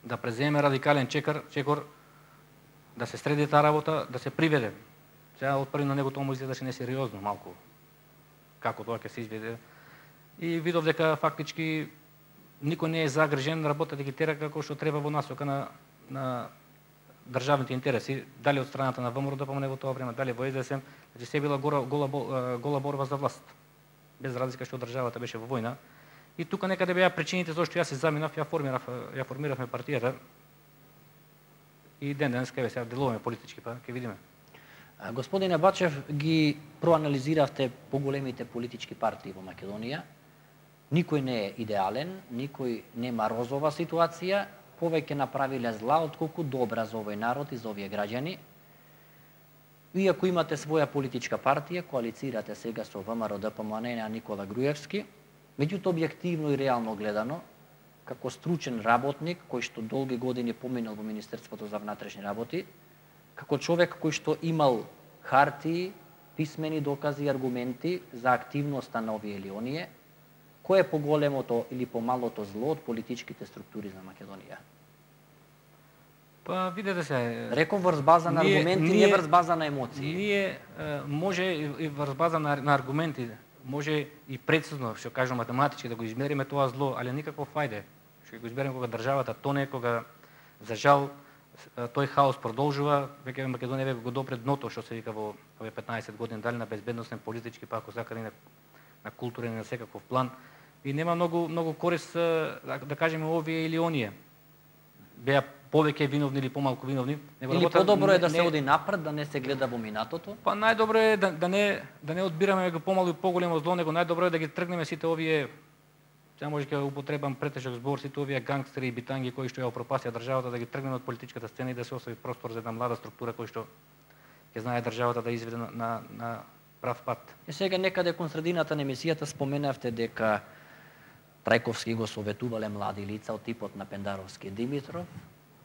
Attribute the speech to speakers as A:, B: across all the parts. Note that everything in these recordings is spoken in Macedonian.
A: да преземе радикален чекор, да се среди таа работа, да се приведе. Сега отпрви на него тоа му изгледаше несериозно малку, како тоа ќе се изведе. И видов дека фактички никој не е загрижен, работа да ги тера како што треба во насока на државните интереси, дали од страната на ВМРО да во тоа време, дали во СДСМ, значи се била гола борба за власт. Без разлика што државата беше во војна. И тука некаде беа причините зашто јас се заминав, ја формиравме партијата. И денес ќе сега делуваме политички, па ќе видиме.
B: Господине Бачев, ги проанализиравте поголемите политички партии во Македонија. Никој не е идеален, никој нема розова ситуација, повеќе направиле зла отколку добра за овој народ и за овие граѓани. Иако имате своја политичка партија, коалицирате сега со ВМРО ДПМН на Никола Груевски, меѓутоа објективно и реално гледано, како стручен работник кој што долги години поминал во Министерството за внатрешни работи, како човек кој што имал хартии, писмени докази и аргументи за активноста на овие или оние, кој е поголемото или помалото зло од политичките структури за Македонија?
A: Па видете се.
B: Реков врз база на аргументи, не врз база на емоции.
A: Ние може и врз база на аргументи, може и прецизно, што кажам математички да го измериме тоа зло, али никаков фајде. Што го измериме кога државата тоне, кога за жал тој хаос продолжува, веќе Македонија веќе го допре дното што се вика во овие 15 години, дали на безбедносен, политички, па ако сакате на културен и на секаков план. И нема многу корист да кажеме овие или оние. Беа повеќе виновни или помалку виновни.
B: Или подобро е да се оди напред, да не се гледа во минатото?
A: Па најдобро е да не одбираме го помалку и поголемо зло, него најдобро е да ги тргнеме сите овие, сега може ќе употребам претежок збор, сите овие гангстери и битанги кои што ја опропастија државата, да ги тргнеме од политичката сцена и да се остави простор за една млада структура кој што ќе знае државата да изведе на прав пат.
B: И сега некаде кон средината на емисијата споменавте дека Трајковски го советувале млади лица од типот на Пендаровски и Димитров,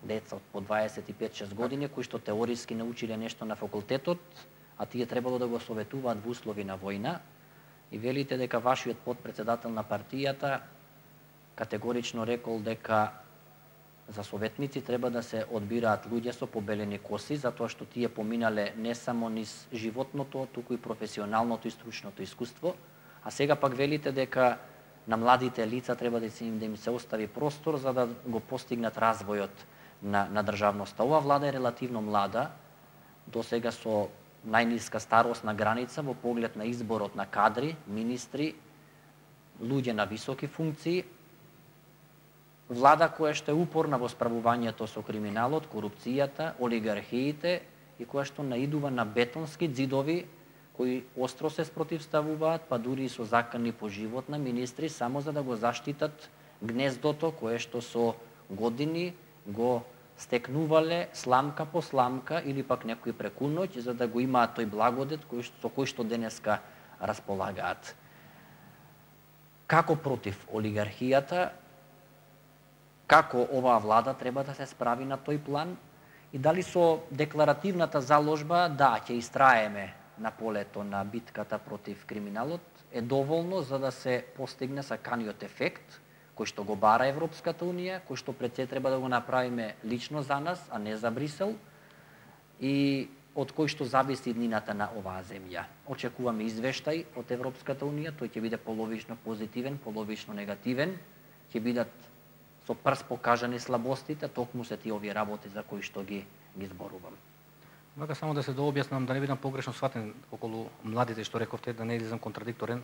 B: деца од по 25-6 години, кои што теориски научиле нешто на факултетот, а тие требало да го советуваат во услови на војна, и велите дека вашиот подпредседател на партијата категорично рекол дека за советници треба да се одбираат луѓе со побелени коси, затоа што тие поминале не само низ животното, туку и професионалното и стручното искуство, а сега пак велите дека на младите лица треба да им се остави простор за да го постигнат развојот на државноста. Ова влада е релативно млада, до сега со најниска старосна граница во поглед на изборот на кадри, министри, луѓе на високи функции, влада која што е упорна во справувањето со криминалот, корупцијата, олигархиите и која што наидува на бетонски ѕидови кои остро се спротивставуваат, па дури и со закани поживотна министри, само за да го заштитат гнездото кое што со години го стекнувале сламка по сламка или пак некои преку ноќ, за да го имаат тој благодет со кој што денеска располагаат. Како против олигархијата, како оваа влада треба да се справи на тој план и дали со декларативната заложба да ќе истраеме на полето на битката против криминалот е доволно за да се постигне саканиот ефект кој што го бара Европската Унија, кој што пред се треба да го направиме лично за нас, а не за Брисел, и од кој што зависи иднината на оваа земја. Очекуваме извештај од Европската Унија, тој ќе биде половично позитивен, половично негативен, ќе бидат со прст покажани слабостите, токму се тие овие работи за кои што ги зборувам.
A: Вака само да се дообјаснам, да не бидам погрешно сватен околу младите, што рековте, да не излезам контрадикторен.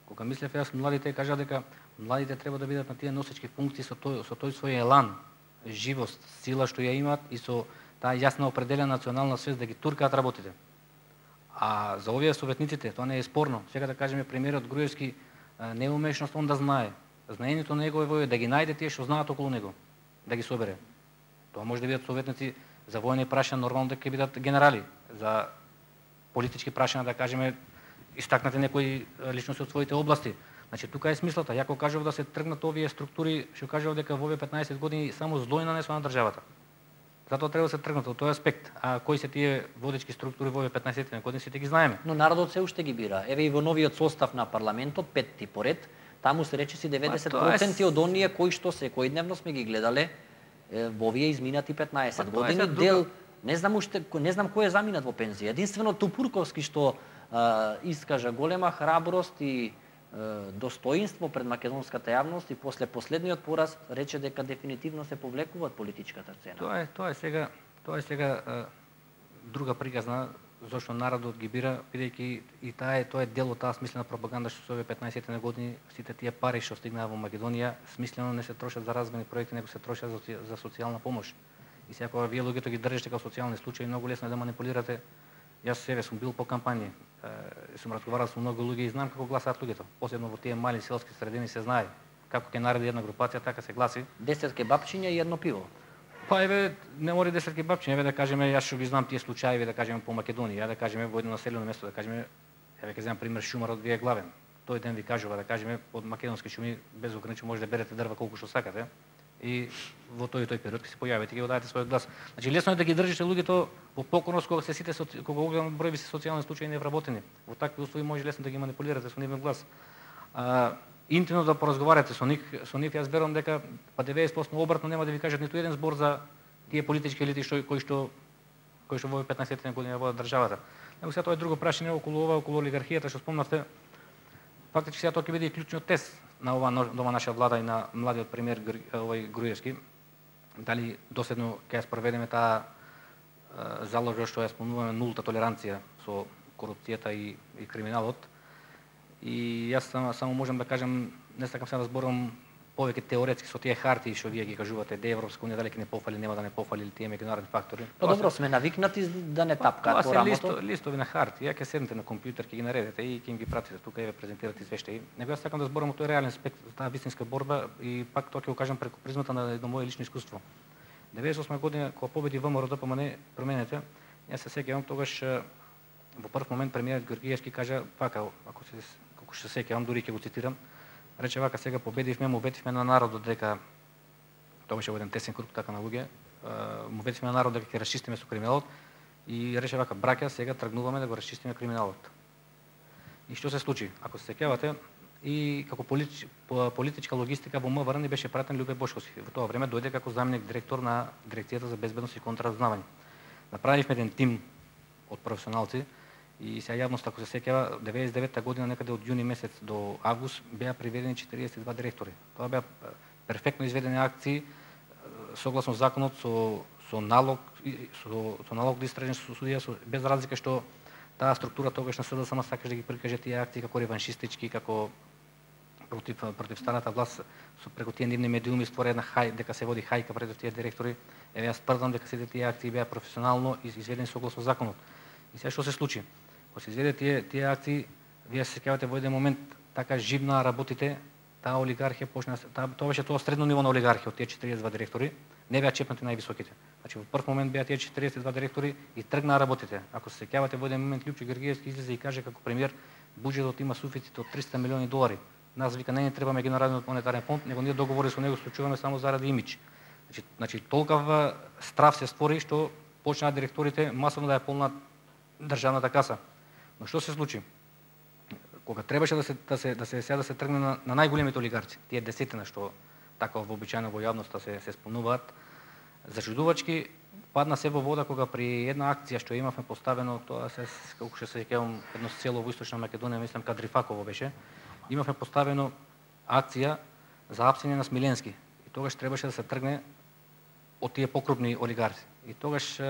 A: Кога мислев јас младите, кажа дека младите треба да бидат на тие носечки функции со тој свој елан, живост, сила што ја имаат и со таа јасна определена национална свест да ги туркаат работите. А за овие советниците тоа не е спорно. Сега да кажеме премиерот Груевски не е умешност он да знае. Знаењето негово е да ги најде тие што знаат околу него, да ги собере. Тоа може да бидат советници за војни прашања, нормално да ќе бидат генерали, за политички прашања да кажеме истакнати некои личности од своите области. Значи тука е смислата. Ја кога кажав да се тргнат овие структури, што кажав дека во овие 15 години само зло е нанесено на државата. Затоа треба да се тргнат од тој аспект. А кои се тие водечки структури во овие 15 години сите ги знаеме.
B: Но народот се уште ги бира. Еве и во новиот состав на парламентот, петти поред, таму се речиси 90% од оние кои што секојдневно сме ги гледале во овие изминати 15
A: Па,
B: години дел не знам кој е заминат во пензија. Единствено Тупурковски што искажа голема храброст и достоинство пред македонската јавност и после последниот пораз рече дека дефинитивно се повлекува од политичката сцена.
A: Тоа е сега друга приказна зашто народот ги бира, бидејќи и тоа е дел од таа смислена пропаганда што со овие 15 години сите тие пари што стигнаа во Македонија смислено не се трошат за размени проекти, него се трошат за социјална помош. И сега кога вие луѓето ги држите како социјални случаи, многу лесно е да манипулирате. Јас себе сум бил по кампањи, сум разговарал со многу луѓе и знам како гласаат луѓето. Посебно во тие мали селски средини се знае како ќе нареди една групација, така се гласи.
B: 10 кебапчиња и едно пиво.
A: Па еве, не мори 10 кебапчиња, еве да кажеме, јас што ги знам тие случаи, да кажеме по Македонија, да кажеме во едно населено место, да кажеме, еве ќе земам пример шумарот ви е главен. Тој ден ви кажува да кажеме од македонски шуми без ограничено може да берете дрва колку што сакате. И во тој период ќе се појавите и ќе дадете својот глас. Значи лесно е да ги држите луѓето во покорност кога се сите кога огромен број се социјални случаи невработени. Во такви услови може лесно да ги манипулирате со нивен глас. Интимно да поразговарате со нив, јас верувам дека па 90% обратно нема да ви кажат ниту еден збор за тие политички елити кои што во 15 години водат државата. Него сега тоа е друго прашање околу олигархијата што спомнавте. Фактички сега тоа ќе биде и клучниот тест на ова наша влада и на младиот премиер Груевски. Дали доследно ќе ја спроведеме таа заложба што ја спомнуваме нулта толеранција со корупцијата и криминалот. И јас само можам да кажам, не сакам сега да зборам повеќе теоретски со тие хартии што вие ги кажувате, де Европска унија дали ќе не пофали, нема да не пофали или тие меѓународни фактори.
B: Па добро, сме навикнати да не тапкаат по рамото.
A: Тоа се листови на хартија, ќе седнете на компјутер, ќе ги наредите и ќе им ги пратите тука и ве презентирате извештаи. Него јас сакам да зборам тој реален аспект, таа вистинска борба и пак тоа ќе го кажам преку призмата на едно мое лично искуство. 98 година кога победи ВМРО ДПМН променете, јас се сеќавам тогаш во прв момент премиерот Георгиевски кажа вака, ако се сеќавам, дури ќе го цитирам, рече вака, сега победивме, му ветивме на народот дека тоа беше во еден тесен круг така на луѓе, му ветивме на народот дека ќе расчистиме со криминалот и рече вака, браќа, сега тргнуваме да го расчистиме криминалот. И што се случи? Ако се сеќавате, и како политичка логистика во МВР ни беше пратен Љубе Бошковски. Во тоа време дојде како заменик директор на Дирекцијата за безбедност и контраразузнавање. Направивме еден тим од професионалци и сега јавност, ако се сеќава, 99-та година некаде од јуни месец до август беа приведени 42 директори. Тоа беа перфектно изведени акции согласно законот со налог да истражен со судија, без разлика што таа структура тогаш на СДСМ сакаш да ги прикаже тие акции како реваншистички, како против старата власт, преку тие нивни медиуми створи една дека се води хајка пред тие директори. Еве јас тврдам дека сите тие акции беа професионално изведени согласно законот. И сега што се случи? Кога се изведе тие акции, вие се сеќавате во еден момент така живна работите, таа олигархија почна, тоа беше тоа средно ниво на олигархија од тие 42 директори, не беа чепнати највисоките. Значи во прв момент беа тие 42 директори и тргнаа работите. Ако се сеќавате во еден момент Лјупчо Георгиевски излезе и каже како премиер буџетот има суфицит од 300 милиони долари. Нас вика не ни треба меѓународниот монетарен фонд, него ние договори со него склучуваме само заради имидж. Значи толкова страв се створи што почнаа директорите масовно да ја полнат државната каса. Но што се случи? Кога требаше да се тргне на најголемите олигарци, тие десетина што така вообичаено во јавноста се спомнуваат, зачудувачки падна се во вода кога при една акција што имавме поставено, тоа колку што се сеќавам, едно село во Источна Македонија, мислам Кадрифаково беше, имавме поставено акција за апсење на Смиленски. И тогаш требаше да се тргне од тие покрупни олигарци. И тогаш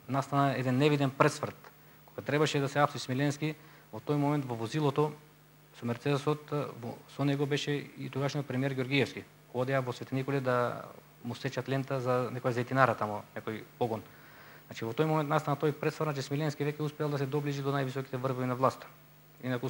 A: настана еден невиден пресврт. Кога требаше да се апси Смиленски, во тој момент во возилото со Мерцедесот, со него беше и тогашниот премиер Георгиевски. Одеа во Свети Николе да му сечат лента за некоја зетинара тамо, некој погон. Значи во тој момент настана тој пресврт, че Смиленски веќе успеал да се доближи до највисоките врвови на власта. Инаку